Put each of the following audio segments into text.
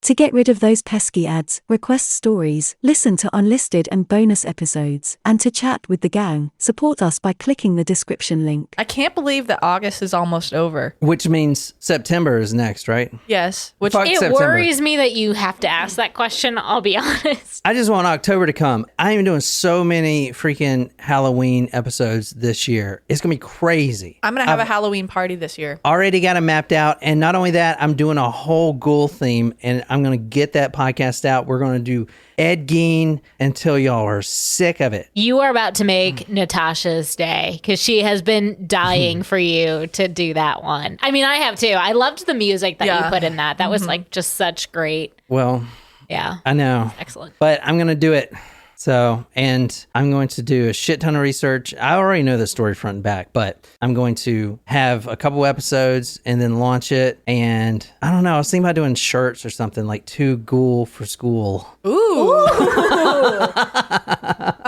To get rid of those pesky ads, request stories, listen to unlisted and bonus episodes, and to chat with the gang, support us by clicking the description link. I can't believe that August is almost over. Which means September is next, right? Yes. Which Fuck It September. worries me that you have to ask that question, I'll be honest. I just want October to come. I am doing so many freaking Halloween episodes this year. It's going to be crazy. I'm going to have a Halloween party this year. Already got it mapped out. And not only that, I'm doing a whole ghoul theme and I'm going to get that podcast out. We're going to do Ed Gein until y'all are sick of it. You are about to make Natasha's day because she has been dying for you to do that one. I mean, I have too. I loved the music that you put in that. That was like just such great. Well, yeah. I know. Excellent. But I'm going to do it. So, and I'm going to do a shit ton of research. I already know the story front and back, but I'm going to have a couple episodes and then launch it. And I don't know, I was thinking about doing shirts or something like Too Ghoul for School. Ooh.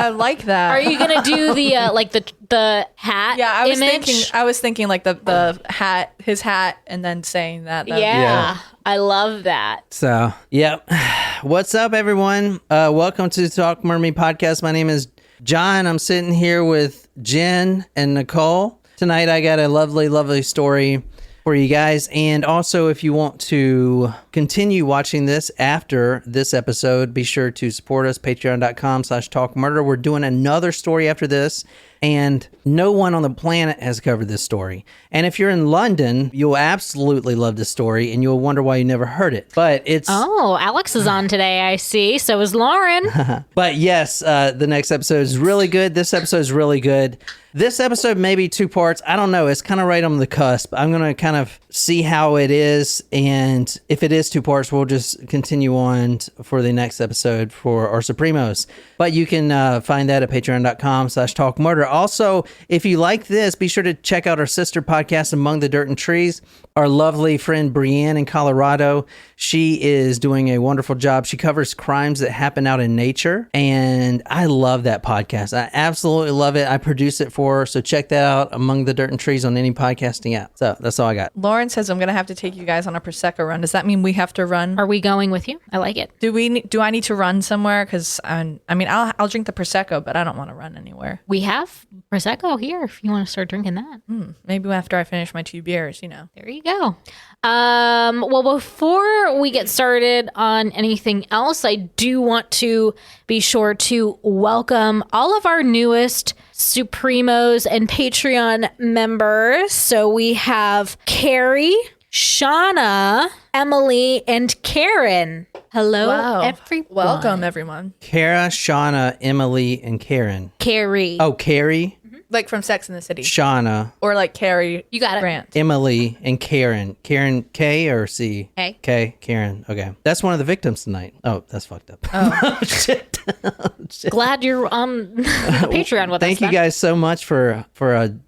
I like that. Are you gonna do the like the hat? Yeah, image? I was thinking like the hat, his hat, and then saying that. Yeah, I love that. So, yep. What's up, everyone? Welcome to the Talk Mermaid Podcast. My name is John. I'm sitting here with Jen and Nicole. Tonight, I got a lovely, lovely story for you guys. And also, if you want to continue watching this after this episode, be sure to support us, patreon.com/talkmurder. We're doing another story after this. And no one on the planet has covered this story. And if you're in London, you'll absolutely love this story and you'll wonder why you never heard it. But it's... Oh, Alex is on today, I see. So is Lauren. But yes, the next episode is really good. This episode is really good. This episode may be 2 parts. I don't know. It's kind of right on the cusp. I'm going to kind of see how it is. And if it is 2 parts, we'll just continue on for the next episode for our Supremos. But you can find that at patreon.com/talkmurder. Also, if you like this, be sure to check out our sister podcast, Among the Dirt and Trees. Our lovely friend Brienne in Colorado, she is doing a wonderful job. She covers crimes that happen out in nature, and I love that podcast. I absolutely love it. I produce it for her, so check that out, Among the Dirt and Trees, on any podcasting app. So that's all I got. Lauren says I'm going to have to take you guys on a Prosecco run. Does that mean we have to run? Are we going with you? I like it. Do I need to run somewhere? Because I'll drink the Prosecco, but I don't want to run anywhere. We have Prosecco here if you want to start drinking that. Maybe after I finish my 2 beers, There you go. Well, before we get started on anything else, I do want to be sure to welcome all of our newest Supremos and Patreon members. So we have Carrie, Shauna, Emily, and Karen. Hello, everyone. Welcome, everyone. Kara, Shauna, Emily, and Karen. Carrie. Oh, Carrie, Like from Sex and the City. Shauna, Or like Carrie You got it. Grant. Emily, and Karen. Karen K or C? K. K, Karen. Okay. That's one of the victims tonight. Oh, that's fucked up. Oh, shit. Glad you're on Patreon with us. Thank you guys so much for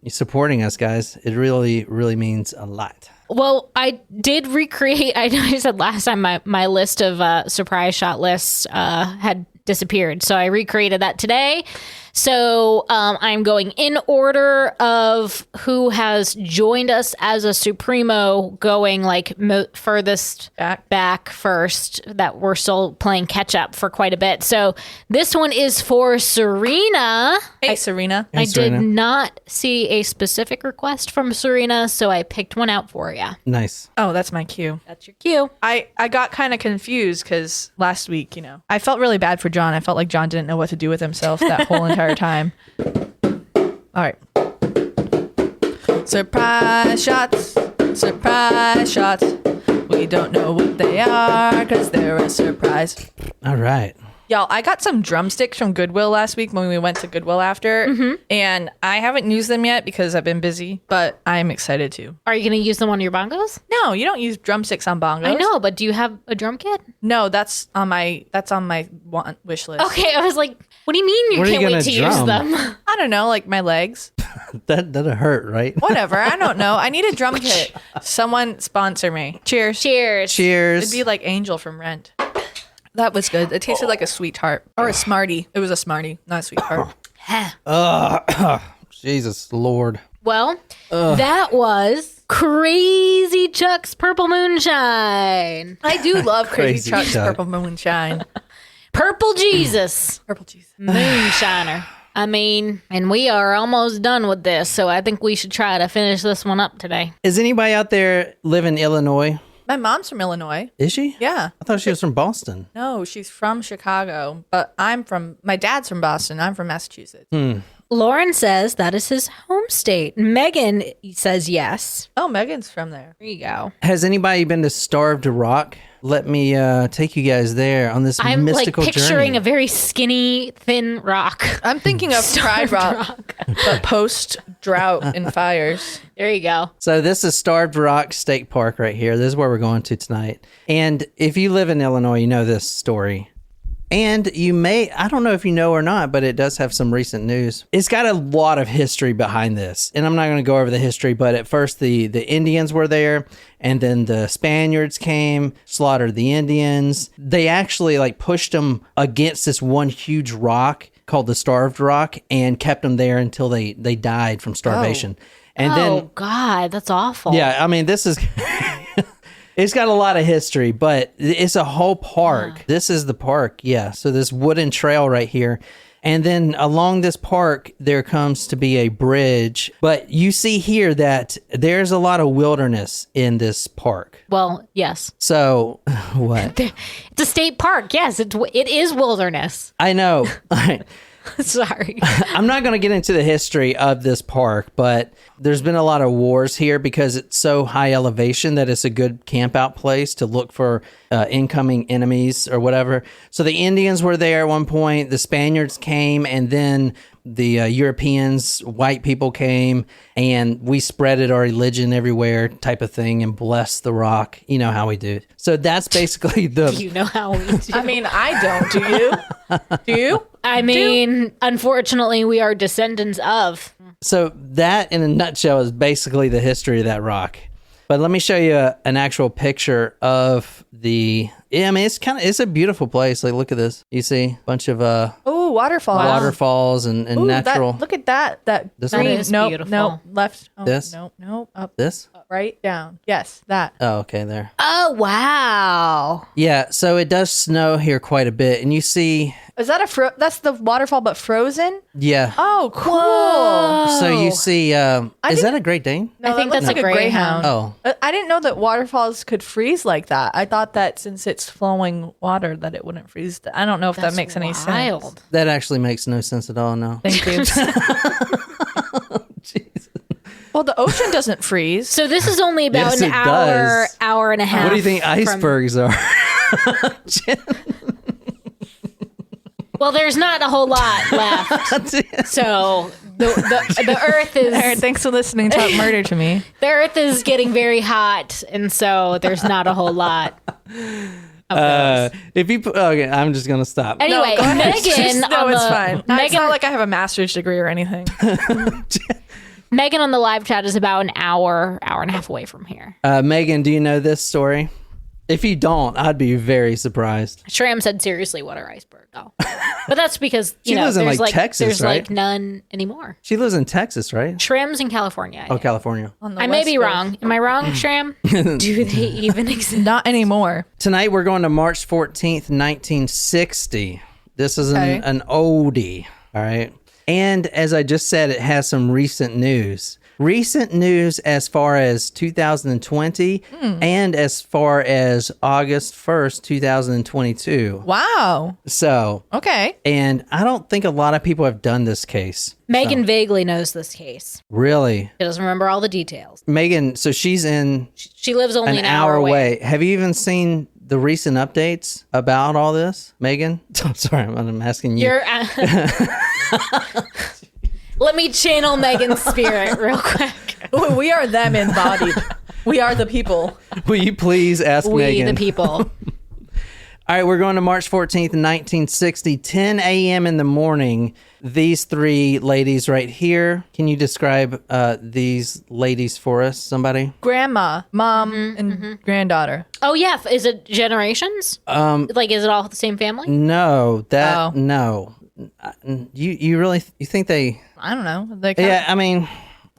supporting us, guys. It really, really means a lot. Well, I did recreate, I know I said last time my list of surprise shot lists had disappeared. So I recreated that today. So I'm going in order of who has joined us as a Supremo, going like furthest back first, that we're still playing catch up for quite a bit. So this one is for Serena. Hey, Serena. I Serena. did not see a specific request from Serena, so I picked one out for you. Nice. Oh, that's my cue. That's your cue. I got kind of confused because last week, I felt really bad for John. I felt like John didn't know what to do with himself that whole entire time. All right. Surprise shots. Surprise shots. We don't know what they are because they're a surprise. All right. Y'all, I got some drumsticks from Goodwill last week when we went to Goodwill after, and I haven't used them yet because I've been busy, but I'm excited to. Are you going to use them on your bongos? No, you don't use drumsticks on bongos. I know, but do you have a drum kit? No, that's on my wish list. Okay, I was like, what do you mean you What are you can't wait gonna to use drum? them? I don't know, like my legs. That'll hurt, right? Whatever, I don't know. I need a drum kit. Someone sponsor me. Cheers. Cheers. Cheers. It'd be like Angel from Rent. That was good. It tasted like a sweet tart. Or a Smartie. It was a Smartie, not a sweet tart. Jesus Lord. Well, that was Crazy Chuck's Purple Moonshine. I do love Crazy Crazy Chuck's Chuck. Purple Moonshine. Purple Jesus. Purple Jesus. Moonshiner. I mean, and we are almost done with this, so I think we should try to finish this one up today. Is anybody out there live in Illinois? My mom's from Illinois. Is she? Yeah. I thought she was from Boston. No, she's from Chicago, but my dad's from Boston. I'm from Massachusetts. Lauren says that is his home state. Megan says yes. Oh, Megan's from there. There you go. Has anybody been to Starved Rock? Let me take you guys there on this I'm like mystical picturing journey. a very skinny, thin rock. I'm thinking of Pride Rock, but post drought and fires. There you go. So this is Starved Rock State Park right here. This is where we're going to tonight. And if you live in Illinois, you know this story. And you may, I don't know if you know or not, but it does have some recent news. It's got a lot of history behind this. And I'm not going to go over the history, but at first the Indians were there, and then the Spaniards came, slaughtered the Indians. They actually like pushed them against this one huge rock called the Starved Rock and kept them there until they died from starvation. And then, God, that's awful. yeah, I mean, this is... It's got a lot of history, but it's a whole park. Yeah. This is the park, yeah. So this wooden trail right here. And then along this park, there comes to be a bridge. But you see here that there's a lot of wilderness in this park. Well, yes. So, what? It's a state park. Yes, it is wilderness. I know. Sorry. I'm not going to get into the history of this park, but there's been a lot of wars here because it's so high elevation that it's a good camp out place to look for incoming enemies or whatever. So the Indians were there at one point, the Spaniards came, and then the Europeans, white people came, and we spreaded our religion everywhere type of thing and blessed the rock. You know how we do. So that's basically the... You know how we do. I mean, I don't. Do you? Do you? I mean, unfortunately, we are descendants of. So that, in a nutshell, is basically the history of that rock. But let me show you an actual picture of the... Yeah, I mean, it's a beautiful place. Like, look at this. You see a bunch of Oh, waterfalls. waterfalls and Ooh, natural... look at that. That This green. one? That is Nope, beautiful. nope, left. Oh, This? Nope, nope. Up, This? right, down. Yes, that. Oh, okay, there. Oh, wow. Yeah, so it does snow here quite a bit. And you see... Is that that's the waterfall but frozen? Yeah. Oh, cool. So you see... is think- that a Great Dane? No, I think that that's looks a like greyhound. Oh. I didn't know that waterfalls could freeze like that. I thought that since it's flowing water that it wouldn't freeze. I don't know if that makes any sense. Wild. That actually makes no sense at all, no. Thank you. Well, the ocean doesn't freeze. So this is only about Yes, an it hour, does. hour and a half. What do you think from- icebergs are? Well, there's not a whole lot left. So the Earth is Aaron, thanks for listening to Talk Murder to me. the Earth is getting very hot, and so there's not a whole lot. If you put, okay, I'm just gonna stop. Anyway, go ahead. Megan. No, on it's the, fine. It's Megan, not like I have a master's degree or anything. Megan on the live chat is about an hour and a half away from here. Megan, do you know this story? If you don't, I'd be very surprised. Shram said, "Seriously, what are iceberg?" Oh, but that's because She lives in, there's like, Texas, there's right? like none anymore. She lives in Texas, right? Shrim's in California. I Oh, think. California. On the I may West be Coast. wrong. Am I wrong, Shram? Do they even exist? Not anymore. Tonight we're going to March 14th, 1960. This is Okay. an oldie, all right? And as I just said, it has some recent news. Recent news as far as 2020 and as far as August 1st, 2022. Wow. So, Okay. and I don't think a lot of people have done this case. Megan vaguely knows this case. Really? She doesn't remember all the details. Megan, so she's in She lives only an hour away. Have you even seen the recent updates about all this, Megan? I'm sorry, I'm asking you. You're. Let me channel Megan's spirit real quick. We are them embodied. We are the people. Will you please ask We Megan? the people. All right, we're going to March 14th, 1960, 10 a.m. in the morning. These three ladies right here. Can you describe these ladies for us, somebody? Grandma, mom, and granddaughter. Oh yeah, is it generations? Like is it all the same family? No, Oh. no. You really you think they... I don't know. They Yeah, I mean,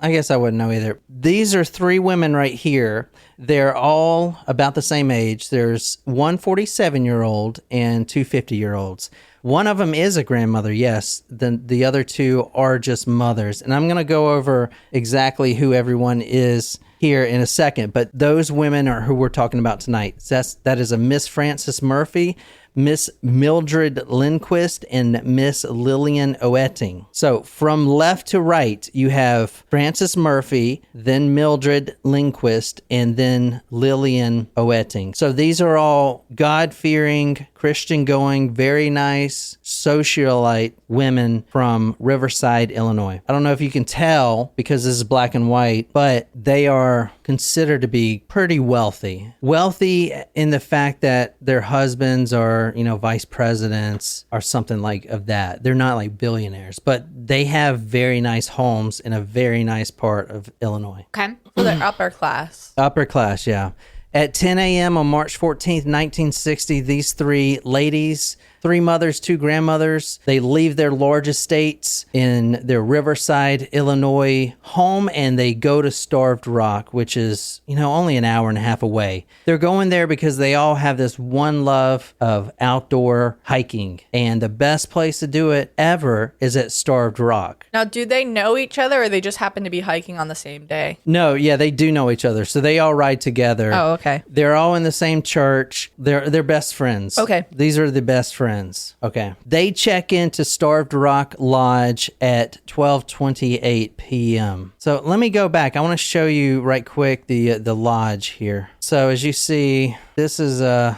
I guess I wouldn't know either. These are 3 women right here. They're all about the same age. There's one 47-year-old and 2 50-year-olds. One of them is a grandmother, yes. The other 2 are just mothers. And I'm going to go over exactly who everyone is here in a second. But those women are who we're talking about tonight. That is a Miss Frances Murphy, Miss Mildred Lindquist, and Miss Lillian Oetting. So from left to right, you have Frances Murphy, then Mildred Lindquist, and then Lillian Oetting. So these are all God-fearing, Christian-going, very nice socialite women from Riverside, Illinois. I don't know if you can tell because this is black and white, but they are considered to be pretty wealthy. Wealthy in the fact that their husbands are, vice presidents or something like of that. They're not like billionaires, but they have very nice homes in a very nice part of Illinois. Okay. So they're upper class. Upper class, yeah. At 10 a.m. on March 14th, 1960, these 3 ladies, 3 mothers, 2 grandmothers, they leave their large estates in their Riverside, Illinois home, and they go to Starved Rock, which is, only an hour and a half away. They're going there because they all have this one love of outdoor hiking, and the best place to do it ever is at Starved Rock. Now, do they know each other, or they just happen to be hiking on the same day? No, yeah, they do know each other, so they all ride together. Oh, okay. They're all in the same church. They're best friends. Okay. These are the best friends. Okay. They check into Starved Rock Lodge at 12:28 p.m. So let me go back. I want to show you right quick the lodge here. So as you see, this is the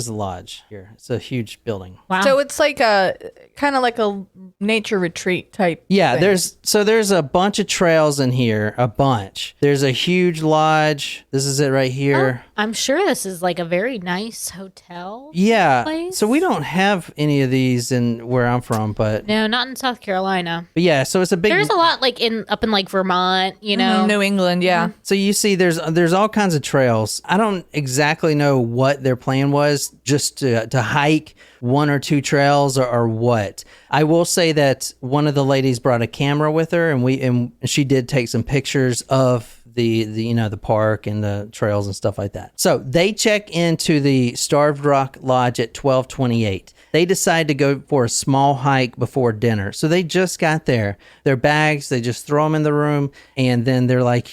lodge here. It's a huge building. Wow. So it's like a kind of like a nature retreat type. Yeah, thing. there's a bunch of trails in here, a bunch. There's a huge lodge. This is it right here. Oh, I'm sure this is like a very nice hotel. Yeah. place? So we don't have any of these in where I'm from, but No, not in South Carolina. yeah, so it's a big There's a lot like up in like Vermont, New England, yeah. So you see there's all kinds of trails. I don't exactly know what their plan was, just to hike 1 or 2 trails or what. I will say that one of the ladies brought a camera with her, and she did take some pictures of the park and the trails and stuff like that. So they check into the Starved Rock Lodge at 12:28. They decide to go for a small hike before dinner. So they just got there. Their bags, they just throw them in the room, and then they're like,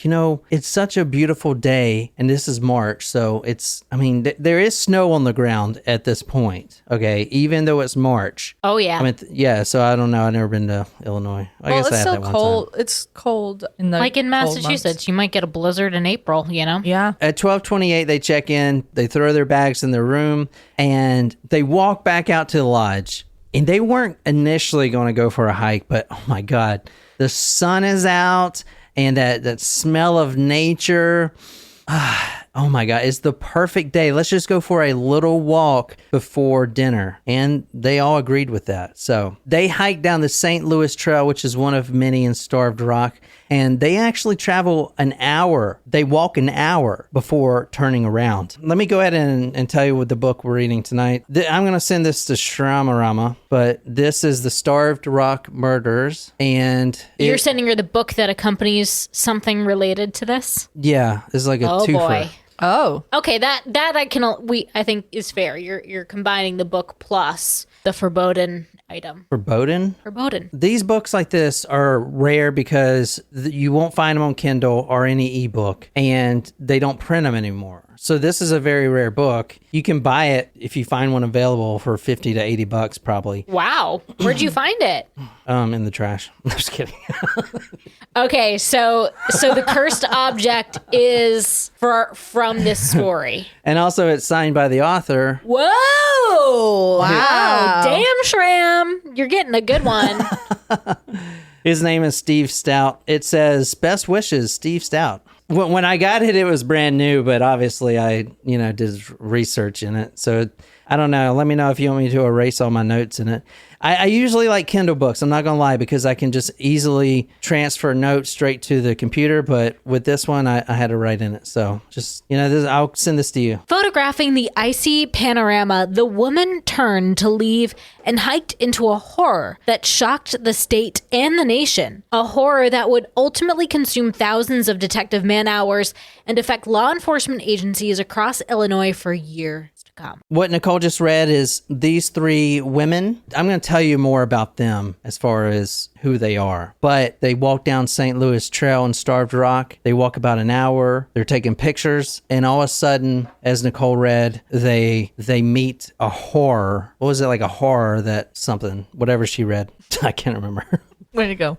it's such a beautiful day, and this is March, so there is snow on the ground at this point, okay, even though it's March. Oh, yeah. So I don't know. I've never been to Illinois. I guess I it's had still that one cold. time. It's cold in the Like in cold Massachusetts, months. you might get a blizzard in April, Yeah. At 12:28, they check in, they throw their bags in their room, and they walk back out to the lodge. And they weren't initially going to go for a hike, but oh my God, the sun is out and that smell of nature. Oh my God, it's the perfect day. Let's just go for a little walk before dinner. And they all agreed with that. So they hiked down the St. Louis Trail, which is one of many in Starved Rock. And they actually travel an hour. They walk an hour before turning around. Let me go ahead and tell you what the book we're reading tonight. I'm going to send this to Shramarama, but this is The Starved Rock Murders. And You're sending her the book that accompanies something related to this? yeah, this is like a Oh, twofer. boy. Oh. Okay, that I think is fair. You're combining the book plus the foreboding item. Foreboding? Foreboding. These books like this are rare because you won't find them on Kindle or any ebook, and they don't print them anymore. So this is a very rare book. You can buy it if you find one available for $50 to $80 probably. Wow. Where'd you find it? In the trash. I'm just kidding. Okay, so the cursed object is from this story. And also it's signed by the author. Whoa! Wow. Damn, Shram. You're getting a good one. His name is Steve Stout. It says, "Best wishes, Steve Stout." When I got it, it was brand new, but obviously I, did research in it. So I don't know. Let me know if you want me to erase all my notes in it. I usually like Kindle books. I'm not going to lie, because I can just easily transfer notes straight to the computer. But with this one, I had to write in it. So just, I'll send this to you. Photographing the icy panorama, the woman turned to leave and hiked into a horror that shocked the state and the nation. A horror that would ultimately consume thousands of detective man-hours and affect law enforcement agencies across Illinois for years to come. What Nicole just read is these 3 women. I'm going to tell you more about them as far as who they are. But they walk down St. Louis Trail in Starved Rock. They walk about an hour. They're taking pictures. And all of a sudden, as Nicole read, they meet a horror. What was it, like a horror that something, whatever she read? I can't remember. Way to go.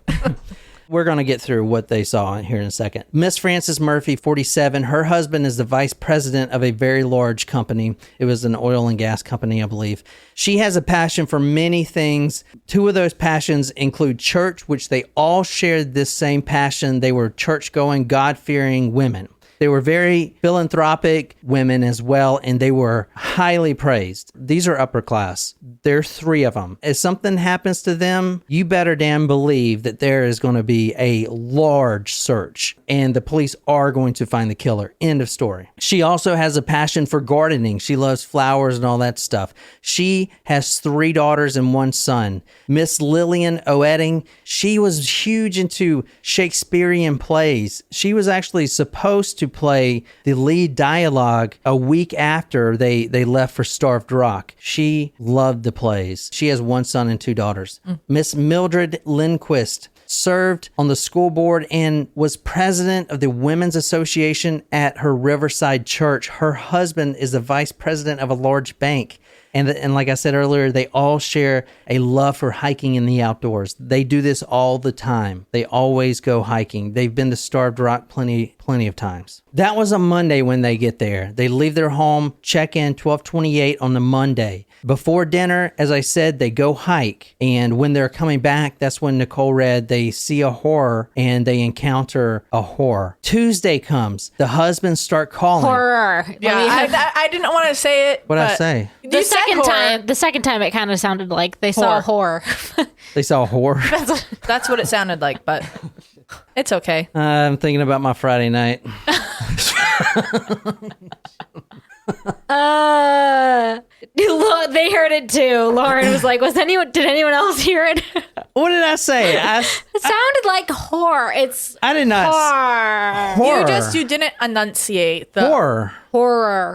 We're going to get through what they saw here in a second. Miss Frances Murphy, 47. Her husband is the vice president of a very large company. It was an oil and gas company, I believe. She has a passion for many things. 2 of those passions include church, which they all shared this same passion. They were church-going, God-fearing women. They were very philanthropic women as well, and they were highly praised. These are upper class. There are 3 of them. If something happens to them, you better damn believe that there is going to be a large search, and the police are going to find the killer. End of story. She also has a passion for gardening. She loves flowers and all that stuff. She has 3 daughters and 1 son. Miss Lillian Oetting, she was huge into Shakespearean plays. She was actually supposed to play the lead dialogue a week after they left for Starved Rock. She loved the plays. She has 1 son and 2 daughters. Miss Mildred Lindquist served on the school board and was president of the Women's Association at her Riverside church. Her husband is the vice president of a large bank. And like I said earlier, they all share a love for hiking in the outdoors. They do this all the time. They always go hiking. They've been to Starved Rock plenty of times. That was a Monday when they get there. They leave their home, check in 12:28 on the Monday. Before dinner, as I said, they go hike. And when they're coming back, that's when Nicole read, they see a horror and they encounter a horror. Tuesday comes. The husbands start calling. Horror. Yeah, I didn't want to say it. What'd I say? The second time it kind of sounded like they saw a horror. They saw a horror. That's what it sounded like, but it's okay. I'm thinking about my Friday night. They heard it too. Lauren was like, did anyone else hear it? What did I say? It sounded like horror. I did not. Horror. You didn't enunciate the horror.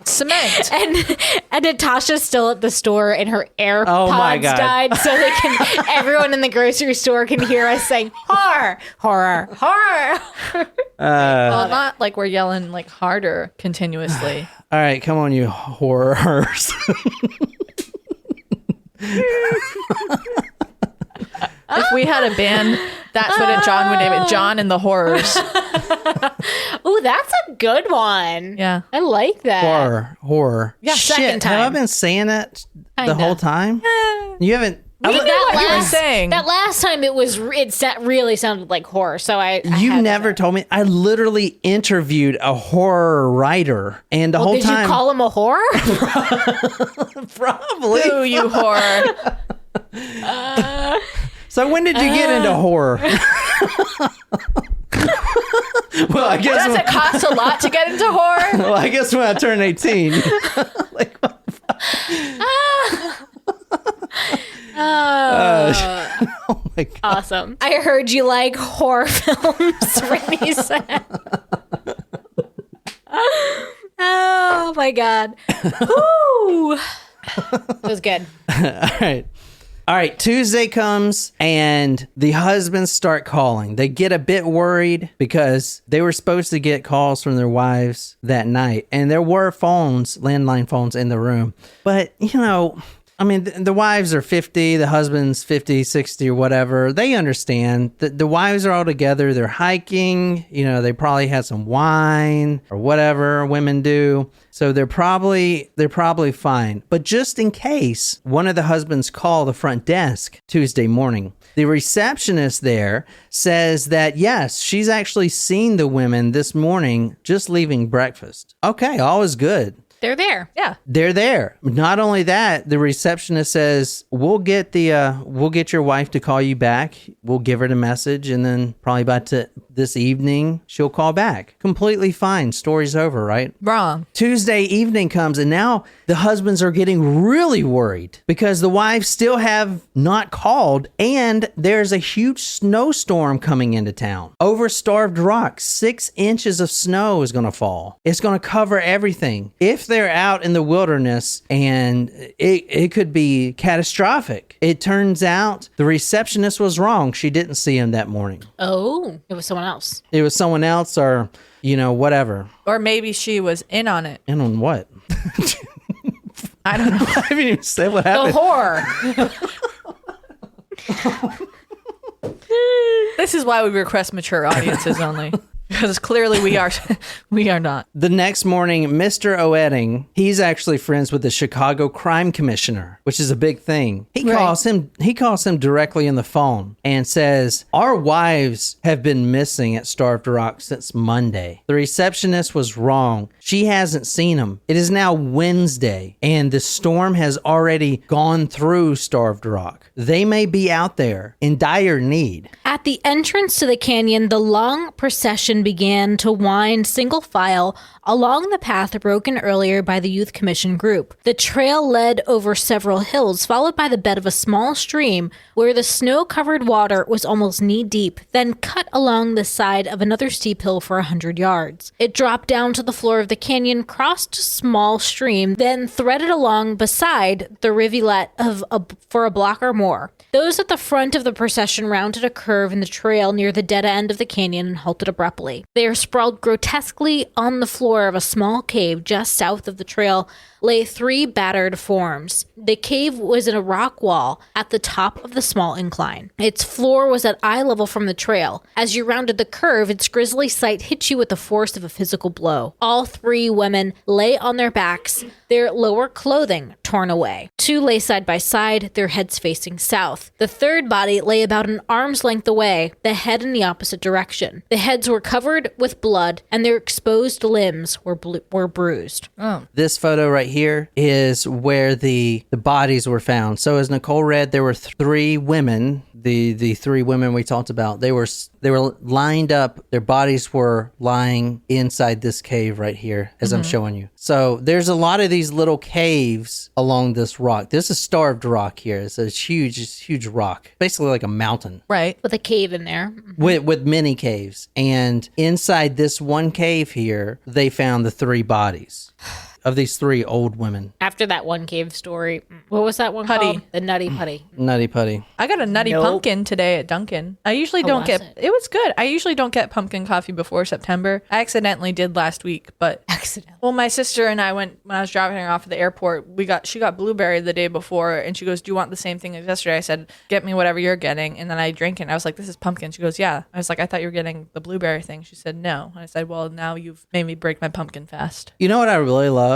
Cement. And Natasha's still at the store and her AirPods died, so everyone in the grocery store can hear us saying horror. Well, not like we're yelling like harder continuously. All right, come on, you horrors. If we had a band, that's what John would name it. John and the Horrors. Ooh, that's a good one. Yeah. I like that. Horror. Yeah, Shit, second time. have I been saying that the whole time? You haven't. That last time it really sounded like horror. So you never told me. I literally interviewed a horror writer, and the whole time. Did you call him a horror? Probably. Ooh, you horror. So when did you get into horror? Well, I guess does it cost a lot to get into horror? Well, I guess when I turned 18. Like, what the fuck? Oh my God. Awesome. I heard you like horror films, Brittany said. Oh my God. Woo. It was good. All right, Tuesday comes and the husbands start calling. They get a bit worried because they were supposed to get calls from their wives that night. And there were phones, landline phones in the room. But, I mean, the wives are 50, the husband's 50, 60 or whatever. They understand. The wives are all together. They're hiking. You know, they probably had some wine or whatever women do. So they're probably fine. But just in case, one of the husbands called the front desk Tuesday morning. The receptionist there says that, yes, she's actually seen the women this morning just leaving breakfast. Okay, all is good. They're there. Yeah. They're there. Not only that, the receptionist says, we'll get your wife to call you back. We'll give her the message, and then probably this evening, she'll call back. Completely fine. Story's over, right? Wrong. Tuesday evening comes, and now the husbands are getting really worried because the wives still have not called, and there's a huge snowstorm coming into town. Over Starved Rock, 6 inches of snow is going to fall. It's going to cover everything. If they're out in the wilderness, and it could be catastrophic. It turns out the receptionist was wrong. She didn't see him that morning. Oh, it was someone else. It was someone else, or, whatever. Or maybe she was in on it. In on what? I don't know. I haven't even said what The happened. horror. This is why we request mature audiences only. Because clearly we are not. The next morning, Mr. Oetting, he's actually friends with the Chicago Crime Commissioner, which is a big thing. He calls him directly on the phone and says, our wives have been missing at Starved Rock since Monday. The receptionist was wrong. She hasn't seen them. It is now Wednesday, and the storm has already gone through Starved Rock. They may be out there in dire need. At the entrance to the canyon, the long procession began to wind single file along the path broken earlier by the Youth Commission group. The trail led over several hills, followed by the bed of a small stream where the snow-covered water was almost knee-deep, then cut along the side of another steep hill for 100 yards. It dropped down to the floor of the canyon, crossed a small stream, then threaded along beside the rivulet for a block or more. Those at the front of the procession rounded a curve in the trail near the dead end of the canyon and halted abruptly. They are sprawled grotesquely on the floor of a small cave just south of the trail lay 3 battered forms. The cave was in a rock wall at the top of the small incline. Its floor was at eye level from the trail. As you rounded the curve, its grisly sight hit you with the force of a physical blow. All 3 women lay on their backs, their lower clothing torn away. 2 lay side by side, their heads facing south. The third body lay about an arm's length away, the head in the opposite direction. The heads were covered with blood, and their exposed limbs were bruised. Oh. This photo right here is where the bodies were found. So as Nicole read, there were 3 women. The 3 women we talked about, they were lined up. Their bodies were lying inside this cave right here, as I'm showing you. So there's a lot of these little caves along this rock. This is Starved Rock here. It's a huge rock, basically like a mountain. Right. With a cave in there. With many caves. And inside this one cave here, they found the 3 bodies of these 3 old women. After that one cave story, what was that one Putty. called? The Nutty Putty. Nutty Putty. I got a nutty pumpkin today at Dunkin'. I usually don't get it? It was good. I usually don't get pumpkin coffee before September. I accidentally did last week, but Accident. well, my sister and I went when I was dropping her off at the airport. She got blueberry the day before, and she goes, "Do you want the same thing as yesterday?" I said, "Get me whatever you're getting." And then I drank it. And I was like, "This is pumpkin." She goes, "Yeah." I was like, "I thought you were getting the blueberry thing." She said, "No." And I said, "Well, now you've made me break my pumpkin fast." You know what I really love?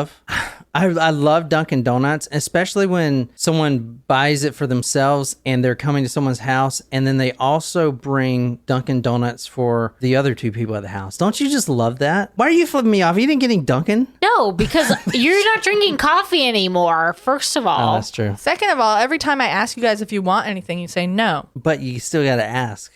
I love Dunkin' Donuts, especially when someone buys it for themselves and they're coming to someone's house, and then they also bring Dunkin' Donuts for the other 2 people at the house. Don't you just love that? Why are you flipping me off? You didn't getting Dunkin'? No, because you're not drinking coffee anymore, first of all. Oh, that's true. Second of all, every time I ask you guys if you want anything, you say no. But you still got to ask.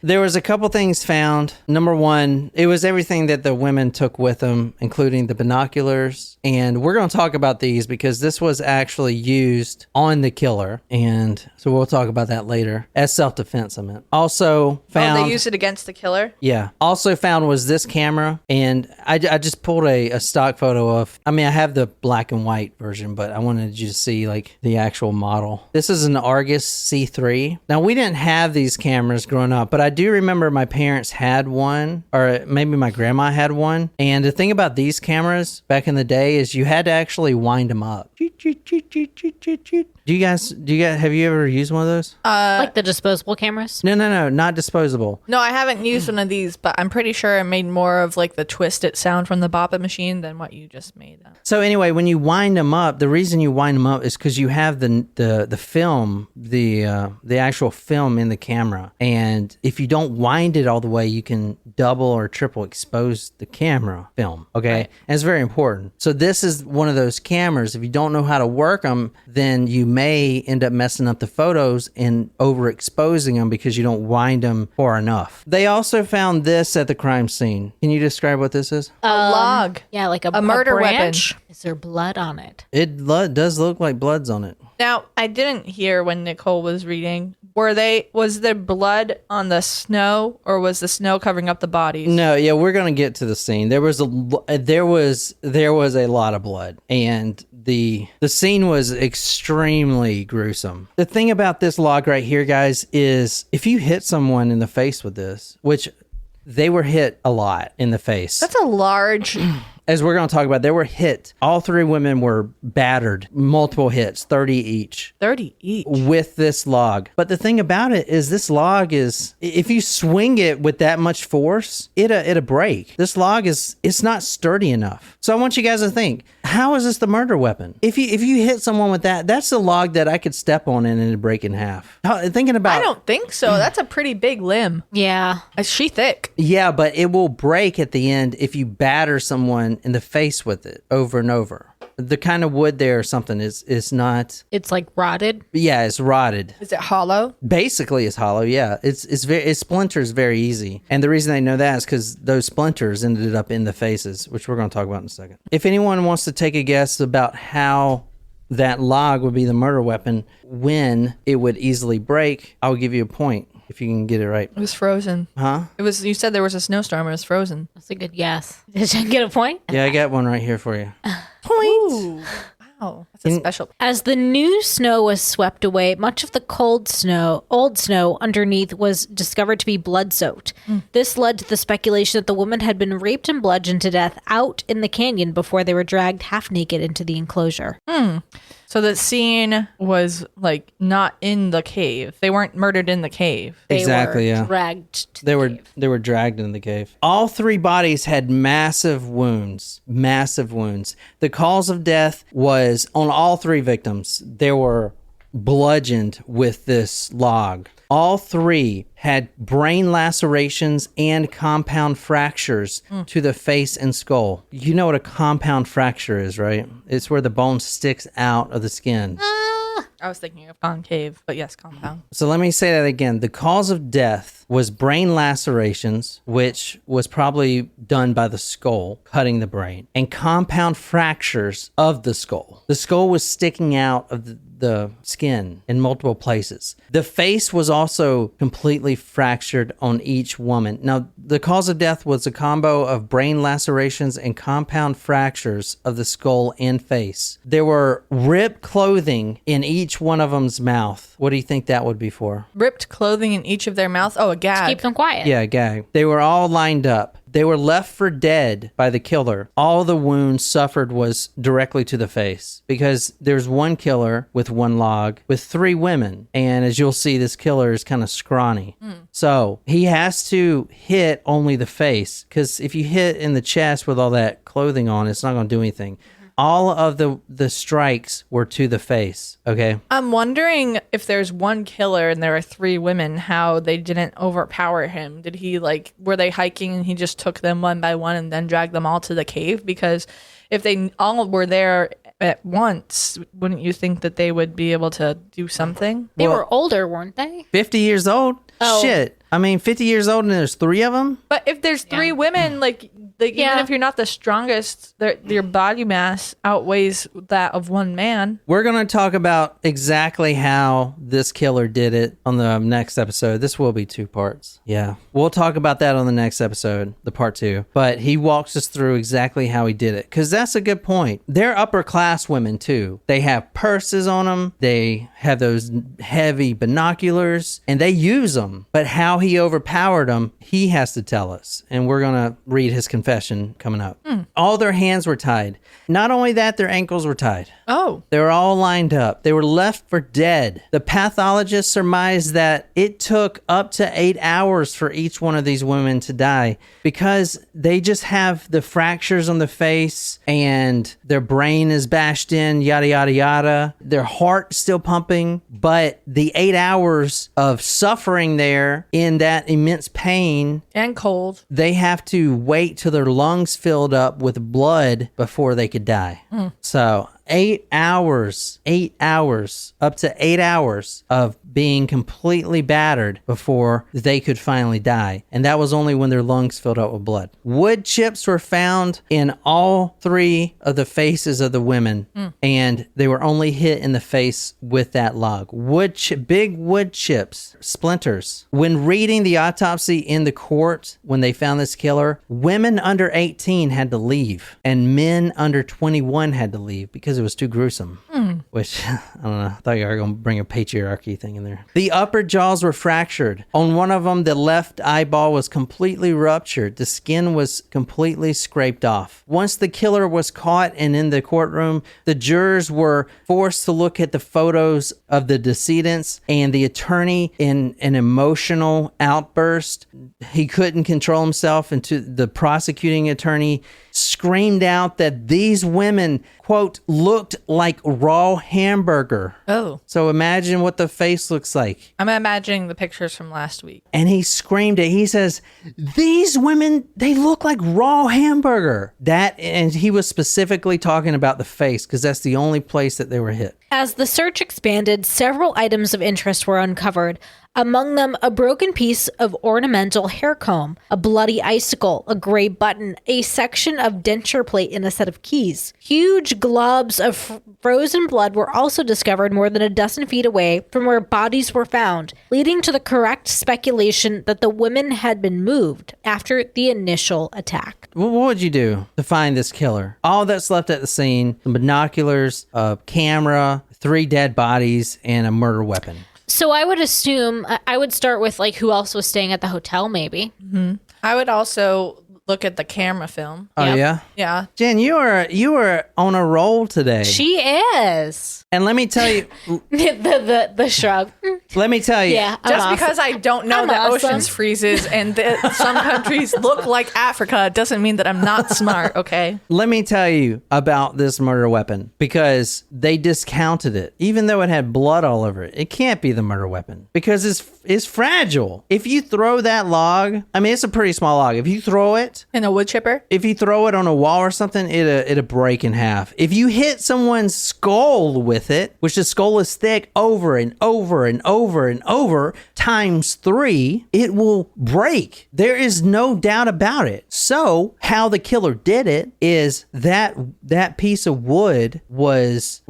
There was a couple things found. Number 1, it was everything that the women took with them, including the binoculars. And we're going to talk about these because this was actually used on the killer. And so we'll talk about that later. As self-defense, I meant. Also found... Oh, they used it against the killer? Yeah. Also found was this camera. And I just pulled a stock photo of... I mean, I have the black and white version, but I wanted you to see like the actual model. This is an Argus C3. Now, we didn't have these cameras growing up, but I do remember my parents had one, or maybe my grandma had one. And the thing about these cameras back in the day day is you had to actually wind them up. Do you guys, have you ever used one of those? Like the disposable cameras? No, not disposable. No, I haven't used one of these, but I'm pretty sure it made more of like the twisted sound from the Bop It machine than what you just made. So anyway, when you wind them up, the reason you wind them up is because you have the film, the actual film in the camera, and if you don't wind it all the way, you can double or triple expose the camera film. Okay, Right. and it's very important. So this is one of those cameras. If you don't know how to work them, then you may end up messing up the photos and overexposing them because you don't wind them far enough. They also found this at the crime scene. Can you describe what this is? A log. Yeah, like a murder branch. weapon. Is there blood on it? It does look like blood's on it. Now, I didn't hear when Nicole was reading. Was there blood on the snow, or was the snow covering up the bodies? No, yeah, we're gonna get to the scene. There was a lot of blood, and the scene was extremely gruesome. The thing about this log right here, guys, is if you hit someone in the face with this, which they were hit a lot in the face. That's a large... As we're going to talk about, they were hit. All three women were battered, multiple hits, 30 each. 30 each. With this log. But the thing about it is this log is, if you swing it with that much force, it'll break. This log it's not sturdy enough. So I want you guys to think, how is this the murder weapon? If you hit someone with that's the log that I could step on and it'd break in half. Thinking about... I don't think so. That's a pretty big limb. Yeah. Is she thick? Yeah, but it will break at the end if you batter someone in the face with it over and over. The kind of wood there or something is not... It's like rotted. Yeah, it's rotted. Is it hollow? Basically, it's hollow. Yeah, it splinters very easy, and the reason I know that is because those splinters ended up in the faces, which we're going to talk about in a second. If anyone wants to take a guess about how that log would be the murder weapon, when it would easily break, I'll give you a point if you can get it right. It was frozen. Huh? You said there was a snowstorm. It was frozen. That's a good guess. Did you get a point? Yeah, I got one right here for you. Ooh, wow. That's a special... As the new snow was swept away, much of the old snow underneath was discovered to be blood-soaked. This led to the speculation that the woman had been raped and bludgeoned to death out in the canyon before they were dragged half-naked into the enclosure. So the scene was like not in the cave. They weren't murdered in the cave. Exactly, They were yeah. dragged to the cave. They were dragged in the cave. All three bodies had massive wounds. Massive wounds. The cause of death was on all three victims. They were bludgeoned with this log. All three had brain lacerations and compound fractures to the face and skull. You know what a compound fracture is, right? It's where the bone sticks out of the skin. I was thinking of concave, but yes, compound. So let me say that again. The cause of death was brain lacerations, which was probably done by the skull, cutting the brain, and compound fractures of the skull. The skull was sticking out of the skin in multiple places. The face was also completely fractured on each woman. Now, the cause of death was a combo of brain lacerations and compound fractures of the skull and face. There were ripped clothing in each one of them's mouth. What do you think that would be for? Ripped clothing in each of their mouths. Oh, a gag. Keep them quiet. Yeah, a gag. They were all lined up. They were left for dead by the killer. All the wounds suffered was directly to the face because there's one killer with one log with three women. And as you'll see, this killer is kind of scrawny. So he has to hit only the face because if you hit in the chest with all that clothing on, it's not going to do anything. All of the strikes were to the face, okay? I'm wondering if there's one killer and there are three women, how they didn't overpower him. Did he were they hiking and he just took them one by one and then dragged them all to the cave? Because if they all were there at once, wouldn't you think that they would be able to do something? They were older, weren't they? 50 years old? Oh. Shit. I mean, 50 years old and there's three of them? But if there's three women, even if you're not the strongest, your body mass outweighs that of one man. We're going to talk about exactly how this killer did it on the next episode. This will be 2 parts. Yeah. We'll talk about that on the next episode, the part 2. But he walks us through exactly how he did it. Because that's a good point. They're upper class women too. They have purses on them. They have those heavy binoculars. And they use them. But how he overpowered them, he has to tell us. And we're going to read his confession confession coming up. All their hands were tied. Not only that, their ankles were tied. Oh. They were all lined up. They were left for dead. The pathologist surmised that it took up to 8 hours for each one of these women to die because they just have the fractures on the face and their brain is bashed in, yada, yada, yada. Their heart still pumping, but the 8 hours of suffering there in that immense pain And cold. they have to wait till their lungs filled up with blood before they could die. So 8 hours, up to 8 hours of being completely battered before they could finally die. And that was only when their lungs filled up with blood. Wood chips were found in all 3 of the faces of the women, and they were only hit in the face with that log. Big wood chips, splinters. When reading the autopsy in the court, when they found this killer, women under 18 had to leave, and men under 21 had to leave because it was too gruesome. Which, I don't know, I thought you were going to bring a patriarchy thing in there. The upper jaws were fractured. On one of them, the left eyeball was completely ruptured. The skin was completely scraped off. Once the killer was caught and in the courtroom, the jurors were forced to look at the photos of the decedents, and the attorney, in an emotional outburst, he couldn't control himself, and the prosecuting attorney screamed out that these women, quote, looked like raw hamburger. Oh. So imagine what the face looks like. I'm imagining the pictures from last week. And he screamed it. He says, these women, they look like raw hamburger. And he was specifically talking about the face because that's the only place that they were hit. As the search expanded, several items of interest were uncovered. Among them, a broken piece of ornamental hair comb, a bloody icicle, a gray button, a section of denture plate, and a set of keys. Huge globs of frozen blood were also discovered more than a dozen feet away from where bodies were found, leading to the correct speculation that the women had been moved after the initial attack. What would you do to find this killer? All that's left at the scene, the binoculars, a camera, 3 dead bodies, and a murder weapon. So I would assume, I would start with like who else was staying at the hotel maybe. I would also look at the camera film. Oh, Yep. yeah? Yeah. Jen, you are on a roll today. She is. And let me tell you, the shrug. let me tell you. Yeah. Just because I don't know I'm that awesome. oceans freezes and that some countries look like Africa doesn't mean that I'm not smart, okay? Let me tell you about this murder weapon because they discounted it. Even though it had blood all over it, it can't be the murder weapon because it's fragile. If you throw that log, I mean, it's a pretty small log. If you throw it, In a wood chipper? if you throw it on a wall or something, it'll break in half. If you hit someone's skull with it, which the skull is thick, over and over and over and over, times 3, it will break. There is no doubt about it. So how the killer did it is that piece of wood was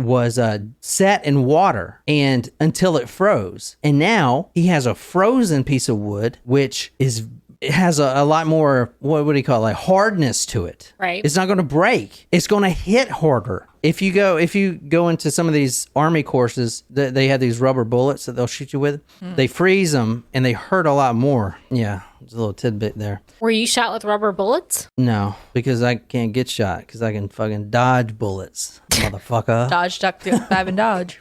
set in water and until it froze. And now he has a frozen piece of wood, which it has a lot more, what do you call it, like hardness to it. Right. It's not going to break. It's going to hit harder. If you go into some of these army courses, they have these rubber bullets that they'll shoot you with. They freeze them and they hurt a lot more. Yeah, there's a little tidbit there. Were you shot with rubber bullets? No, because I can't get shot because I can fucking dodge bullets, motherfucker. Dodge, duck, dive, and dodge.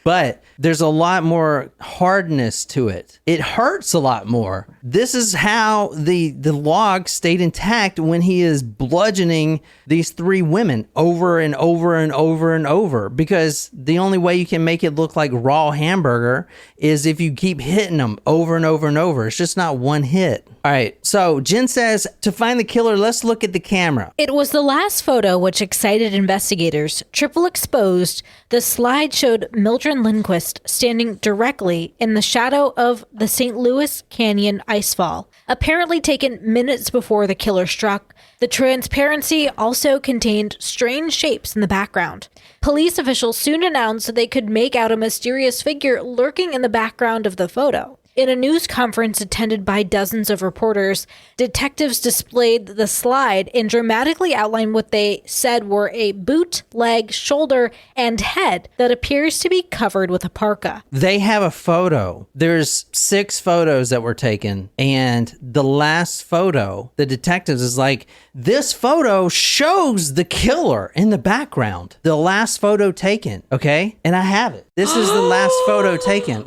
But there's a lot more hardness to it. It hurts a lot more. This is how the log stayed intact when he is bludgeoning these 3 women over and over and over and over, because the only way you can make it look like raw hamburger is if you keep hitting them over and over and over. It's just not one hit. All right, so Jen says to find the killer, let's look at the camera. It was the last photo which excited investigators. Triple exposed, the slide showed Mildred Lindquist standing directly in the shadow of the St. Louis Canyon icefall, apparently taken minutes before the killer struck. The transparency also contained strange shapes in the background. Police officials soon announced that they could make out a mysterious figure lurking in the background of the photo. In a news conference attended by dozens of reporters, detectives displayed the slide and dramatically outlined what they said were a boot, leg, shoulder, and head that appears to be covered with a parka. They have a photo. There's 6 photos that were taken. And the last photo, the detectives is like, this photo shows the killer in the background. The last photo taken. Okay. And I have it. This is the last photo taken.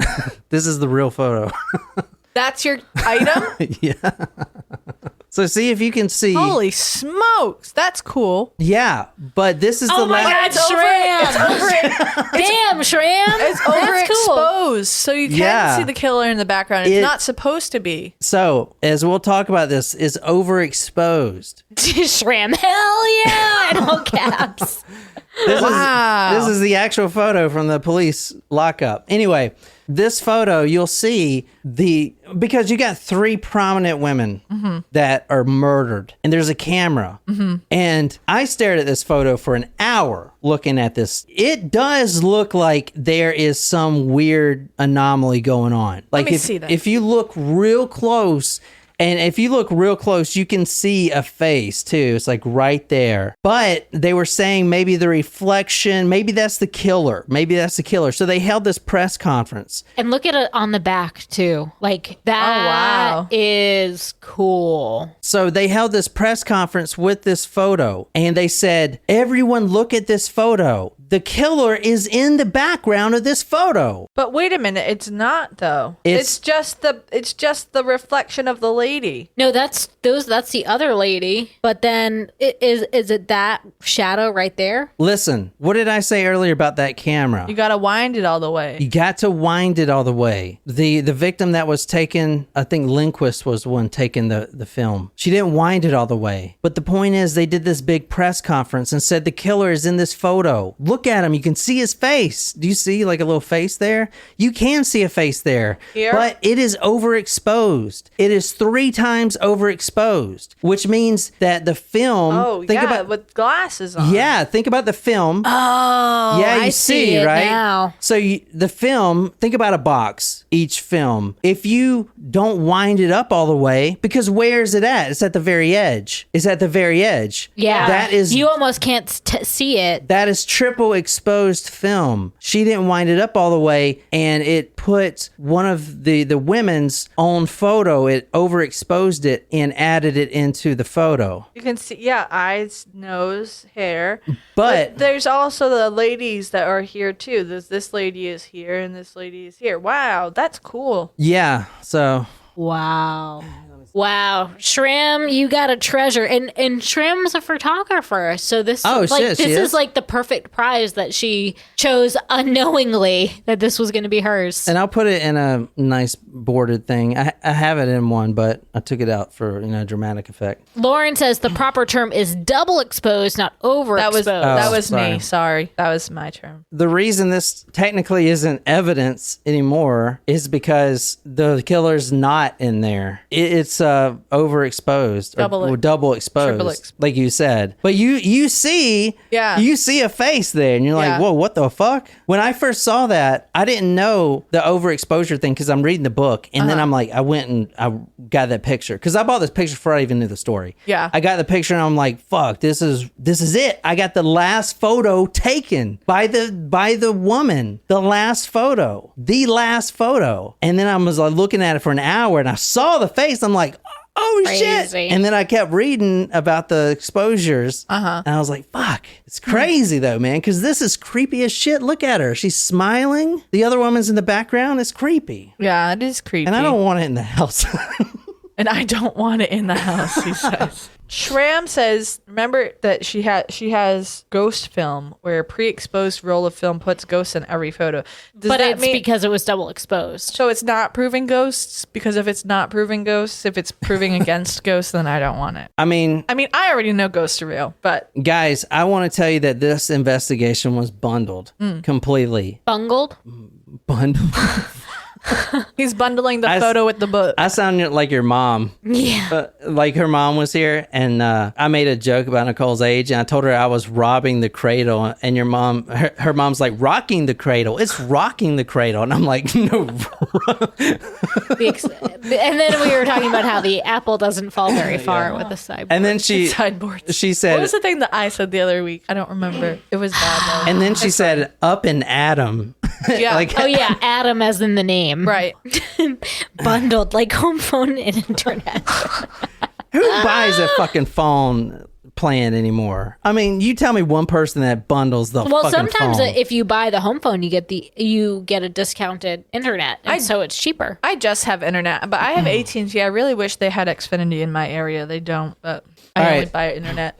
This is the real photo. That's your item? Yeah. So see if you can see. Holy smokes. That's cool. Yeah. But this is the last. It's Shram! Damn, Shram! It's overexposed, so you can see the killer in the background. It's not supposed to be. So, as we'll talk about this, is overexposed. Shram, hell yeah! In all caps. This is the actual photo from the police lockup. Anyway, this photo, you'll see because you got 3 prominent women that are murdered, and there's a camera. And I stared at this photo for an hour looking at this. It does look like there is some weird anomaly going on. Like Let me see that. If you look real close. And if you look real close, you can see a face too. It's like right there. But they were saying maybe the reflection, maybe that's the killer. Maybe that's the killer. So they held this press conference. And look at it on the back too. Like that is cool. So they held this press conference with this photo. And they said, everyone look at this photo. The killer is in the background of this photo. But wait a minute, it's not though. It's just the reflection of the lady. No, that's the other lady. But then is it that shadow right there? Listen, what did I say earlier about that camera? You gotta wind it all the way. You got to wind it all the way. The victim that was taken, I think Lindquist was the one taking the film. She didn't wind it all the way. But the point is, they did this big press conference and said the killer is in this photo. Look at him. You can see his face. Do you see like a little face there? You can see a face there. Here? But it is overexposed. It is 3 times overexposed, which means that the film... with glasses on. Yeah, think about the film. Oh, yeah, you I see it right? now. So the film, think about a box, each film. If you don't wind it up all the way, because where is it at? It's at the very edge. It's at the very edge. Yeah. That is... You almost can't see it. That is triple exposed film. She didn't wind it up all the way, and it put one of the women's own photo, it overexposed it and added it into the photo. You can see, eyes, nose, hair. But there's also the ladies that are here too. This lady is here and this lady is here. Wow, that's cool. yeah, so... Wow, Shram, you got a treasure, and Shram's a photographer, so this is like the perfect prize that she chose unknowingly that this was going to be hers. And I'll put it in a nice boarded thing. I have it in one, but I took it out for dramatic effect. Lauren says the proper term is double exposed, not overexposed. That was sorry. me. Sorry, that was my term. The reason this technically isn't evidence anymore is because the killer's not in there. It's overexposed or double exposed, like you said. But you see a face there, and you're like, whoa, what the fuck? When I first saw that, I didn't know the overexposure thing because I'm reading the book, and then I'm like, I went and I got that picture because I bought this picture before I even knew the story. Yeah, I got the picture, and I'm like, fuck, this is it. I got the last photo taken by the woman. The last photo, and then I was like looking at it for an hour, and I saw the face. I'm like, oh shit. And then I kept reading about the exposures. And I was like, fuck, it's crazy though, man, because this is creepy as shit. Look at her. She's smiling. The other woman's in the background. It's creepy. Yeah, it is creepy. And I don't want it in the house. And I don't want it in the house, he says. Shram says, remember that she has ghost film, where a pre-exposed roll of film puts ghosts in every photo. But it's because it was double exposed. So it's not proving ghosts? Because if it's not proving ghosts, if it's proving against ghosts, then I don't want it. I mean, I already know ghosts are real, but... Guys, I want to tell you that this investigation was bundled completely. Bungled? Bundled? He's bundling the photo with the book. I sounded like your mom. Yeah. Like her mom was here, and I made a joke about Nicole's age, and I told her I was robbing the cradle, and your mom, her mom's like, rocking the cradle. It's rocking the cradle. And I'm like, no. And then we were talking about how the apple doesn't fall very far with the sideboard. And then Sideboards. she said, what was the thing that I said the other week? I don't remember. It was bad though. and then she said, up and Adam. Yeah. Oh yeah, Adam as in the name. Right. Bundled like home phone and internet. Who buys a fucking phone plan anymore? I mean, you tell me one person that bundles the Well, fucking sometimes phone. if you buy the home phone, you get a discounted internet, and so it's cheaper. I just have internet, but I have AT&T. I really wish they had Xfinity in my area. They don't, but I All only right. buy internet.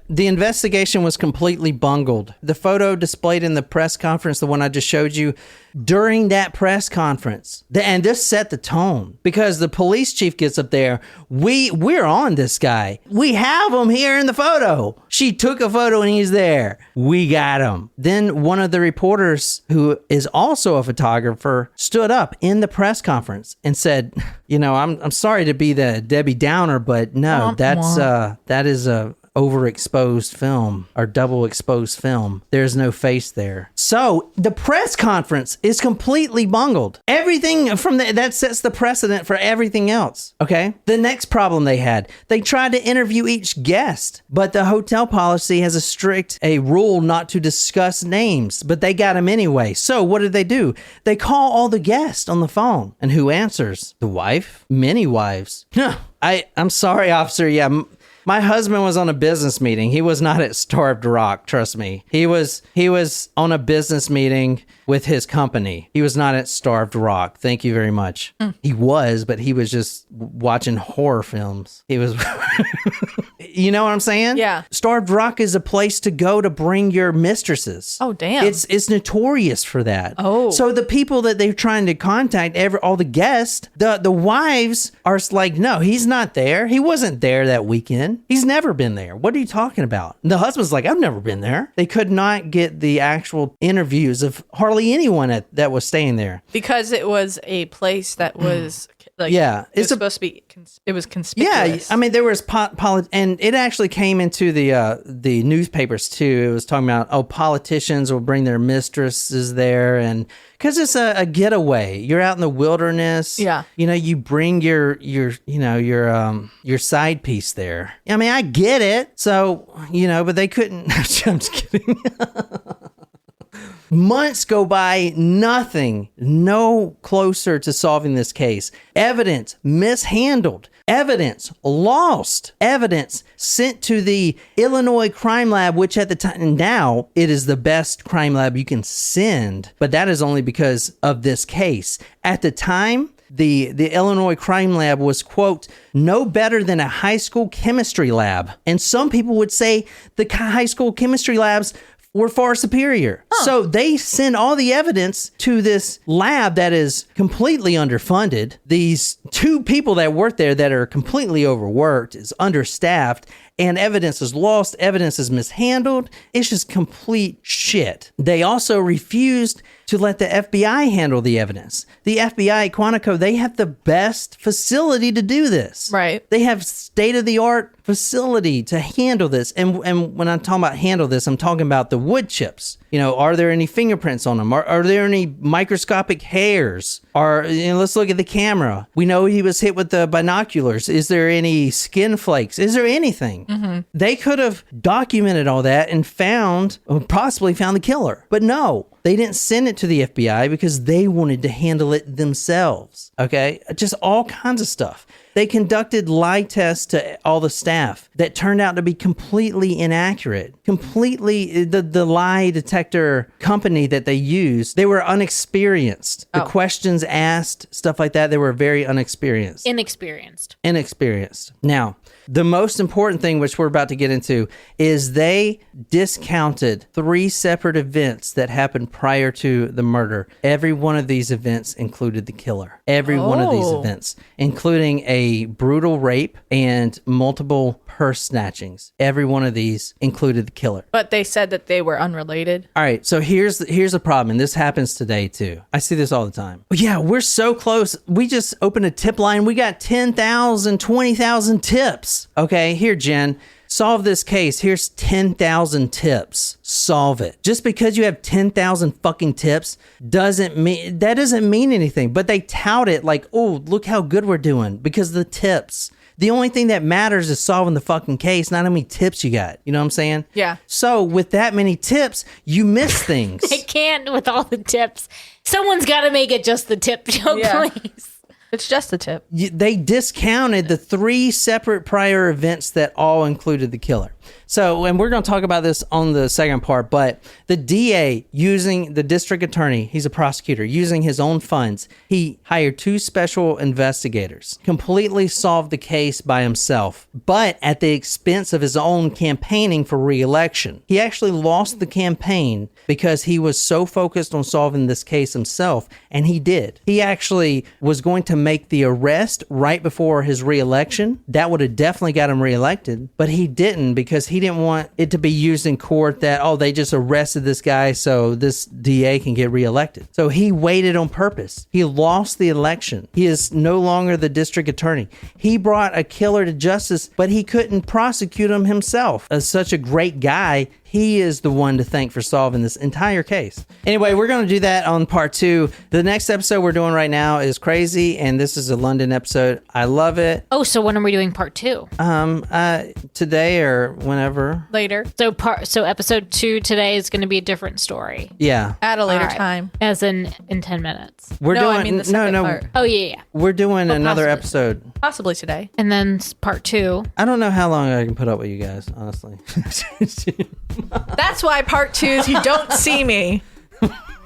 The investigation was completely bungled. The photo displayed in the press conference, the one I just showed you, during that press conference, and this set the tone because the police chief gets up there. We're on this guy. We have him here in the photo. She took a photo and he's there. We got him. Then one of the reporters, who is also a photographer, stood up in the press conference and said, I'm sorry to be the Debbie Downer, but no, that is a overexposed film or double exposed film. There's no face there. So the press conference is completely bungled. Everything from that sets the precedent for everything else. Okay. The next problem they had, they tried to interview each guest, but the hotel policy has a rule not to discuss names, but they got them anyway. So what did they do? They call all the guests on the phone, and who answers? The wife? Many wives. I'm sorry, officer. Yeah. My husband was on a business meeting. He was not at Starved Rock, trust me. He was on a business meeting with his company. He was not at Starved Rock. Thank you very much. He was, but he was just watching horror films. He was You know what I'm saying? Yeah. Starved Rock is a place to go to bring your mistresses. Oh, damn. It's notorious for that. Oh. So the people that they're trying to contact, all the guests, the wives are like, no, he's not there. He wasn't there that weekend. He's never been there. What are you talking about? And the husband's like, I've never been there. They could not get the actual interviews of hardly anyone that was staying there. Because it was a place that was like, yeah, it's supposed to be, it was conspicuous. Yeah, I mean, there was and it actually came into the newspapers too. It was talking about, politicians will bring their mistresses there, and because it's a getaway. You're out in the wilderness. Yeah. You bring your side piece there. I mean, I get it. So, but they couldn't. I'm just kidding. Months go by, nothing, no closer to solving this case. Evidence mishandled. Evidence lost. Evidence sent to the Illinois Crime Lab, which at the time, now it is the best crime lab you can send. But that is only because of this case. At the time, the Illinois Crime Lab was, quote, no better than a high school chemistry lab. And some people would say the high school chemistry labs were far superior. Huh. So they send all the evidence to this lab that is completely underfunded. These two people that work there that are completely overworked, is understaffed, and evidence is lost, evidence is mishandled. It's just complete shit. They also refused to let the FBI handle the evidence. The FBI at Quantico, they have the best facility to do this. Right. They have state-of-the-art facility to handle this. And when I'm talking about handle this, I'm talking about the wood chips. Are there any fingerprints on them? Are there any microscopic hairs? Let's look at the camera. We know he was hit with the binoculars. Is there any skin flakes? Is there anything? Mm-hmm. They could have documented all that and possibly found the killer. But no, they didn't send it to the FBI because they wanted to handle it themselves. Okay? Just all kinds of stuff. They conducted lie tests to all the staff that turned out to be completely inaccurate. Completely, the lie detector company that they used, they were unexperienced. The questions asked, stuff like that, they were very inexperienced. Now, the most important thing, which we're about to get into, is they discounted 3 separate events that happened prior to the murder. Every one of these events included the killer. Every one of these events, including a a brutal rape and multiple purse snatchings. Every one of these included the killer. But they said that they were unrelated. All right, so here's a problem, and this happens today too. I see this all the time. Yeah, we're so close. We just opened a tip line. We got 10,000, 20,000 tips. Okay, here, Jen. Solve this case. Here's 10,000 tips. Solve it. Just because you have 10,000 fucking tips doesn't mean anything. But they tout it like, oh, look how good we're doing because of the tips. The only thing that matters is solving the fucking case, not how many tips you got. You know what I'm saying? Yeah. So with that many tips, you miss things. I can't with all the tips. Someone's got to make it just the tip joke, please. It's just a tip. They discounted the 3 separate prior events that all included the killer. So, and we're going to talk about this on the second part, but the DA using the district attorney, he's a prosecutor, using his own funds, he hired 2 special investigators, completely solved the case by himself, but at the expense of his own campaigning for re-election. He actually lost the campaign because he was so focused on solving this case himself, and he did. He actually was going to make the arrest right before his re-election. That would have definitely got him re-elected, but he didn't because he didn't want it to be used in court that, oh, they just arrested this guy so this DA can get reelected. So he waited on purpose. He lost the election. He is no longer the district attorney. He brought a killer to justice, but he couldn't prosecute him himself. As such a great guy, he is the one to thank for solving this entire case. Anyway, we're going to do that on part 2. The next episode we're doing right now is crazy, and this is a London episode. I love it. Oh, so when are we doing part 2? Today or whenever. Later. So episode 2 today is going to be a different story. Yeah. At a later All right. time. As in 10 minutes. We're No, doing I mean the second part. Oh, yeah. We're doing another possibly. episode. Possibly today. And then part 2. I don't know how long I can put up with you guys, honestly. That's why part 2 is you don't see me.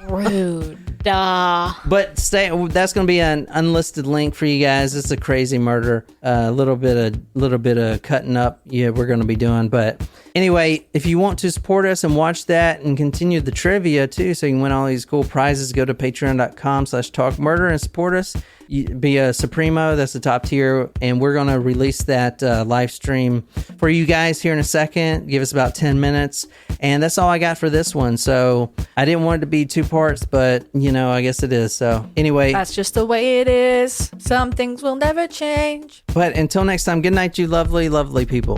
Rude. Duh. But that's going to be an unlisted link for you guys. It's a crazy murder. A little bit of cutting up. Yeah, we're going to be doing. But anyway, if you want to support us and watch that and continue the trivia too, so you can win all these cool prizes, go to patreon.com/talkmurder and support us. Be a Supremo, that's the top tier, and we're going to release that live stream for you guys here in a second. Give us about 10 minutes, and that's all I got for this one. So I didn't want it to be 2 parts, but I guess it is. So anyway, That's just the way it is. Some things will never change. but until next time, good night, you lovely, lovely people.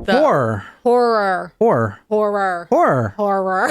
The Horror. Horror. Horror. Horror. Horror. Horror.